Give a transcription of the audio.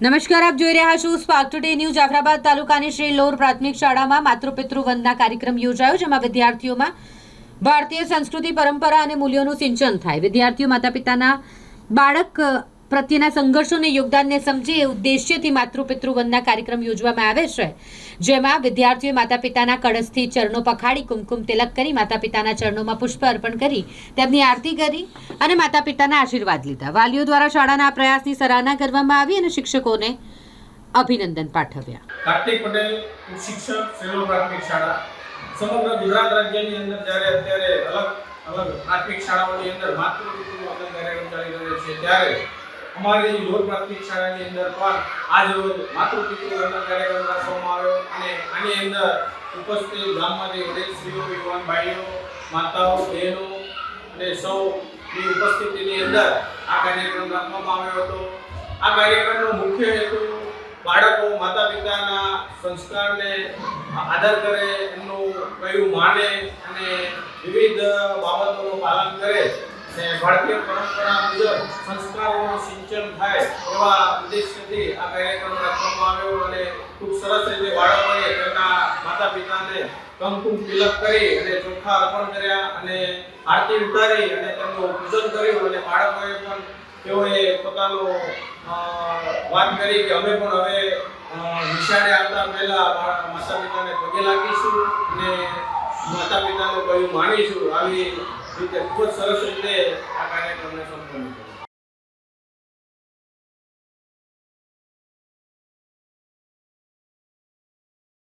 નમસ્કાર, આપ જોઈ રહ્યા છો સ્પાર્ક ટુડે ન્યૂઝ। જાફરાબાદ તાલુકાની શ્રી લોર પ્રાથમિક શાળામાં માતૃપિતૃ વંદના કાર્યક્રમ યોજાયો, જેમાં વિદ્યાર્થીઓમાં ભારતીય સંસ્કૃતિ, પરંપરા અને મૂલ્યોનું સિંચન થાય। વિદ્યાર્થીઓ માતા પિતાના બાળક પ્રત્યેના સંઘર્ષો અને યોગદાનને સમજે એ ઉદ્દેશ્યથી માતૃપિતૃ વંદના કાર્યક્રમ યોજવામાં આવે છે, જેમાં વિદ્યાર્થીઓ માતા પિતાના કળશથી ચરણો પખાડી કુમકુમ તિલક કરી માતા પિતાના ચરણોમાં પુષ્પ અર્પણ કરી તેમની આરતી કરી અને માતા પિતાના આશીર્વાદ લીધા। વાલીઓ દ્વારા શાળાના આ પ્રયાસની સરાહના કરવામાં આવી અને શિક્ષકોને અભિનંદન પાઠવ્યા। કાર્તિક પટેલ, શિક્ષક, સેલો પ્રાથમિક શાળા। સમગ્ર ગુજરાત રાજ્યની અંદર જ્યારે અત્યારે અલગ પ્રાથમિક શાળાઓની અંદર માતૃપિતૃ વંદન કાર્યક્રમ ચાલી રહ્યો છે, ત્યારે અમારી લોર પ્રાથમિક શાળાની અંદર પણ આજ રોજ માતૃપિતૃ વંદન કાર્યક્રમ રાખવામાં આવ્યો અને આની અંદર ઉપસ્થિત ગામમાંથી વડીલશ્રીઓ, યુવાન ભાઈઓ, માતાઓ, બહેનો અને સૌની ઉપસ્થિતિની અંદર આ કાર્યક્રમ રાખવામાં આવ્યો હતો। આ કાર્યક્રમનો મુખ્ય હેતુ બાળકો માતા પિતાના સંસ્કારને આદર કરે, એમનું કયું માને અને વિવિધ બાબતોનું પાલન કરે અને ભારતીય પરંપરા મુજબ સંસ્કારોનું સિંચન થાય એવા ઉદ્દેશ્યથી આ કાર્યક્રમ રાખવામાં આવ્યો અને ખૂબ સરસ રીતે બાળકોએ તેમના માતા પિતાને કંકુમ તિલક કરી અને ચોખા અર્પણ કર્યા અને આરતી ઉતારી અને તેમનું પૂજન કર્યું અને બાળકોએ પણ તેઓએ પોતાનો વાત કરી કે અમે પણ હવે નિશાળે આવતા પહેલા માતા પિતાને પગે લાગીશું અને માતા પિતાનું કહ્યું માનીશું। આવી રીતે ખૂબ જ સરસ રીતે આ કાર્યક્રમને સંપન્ન કર્યો।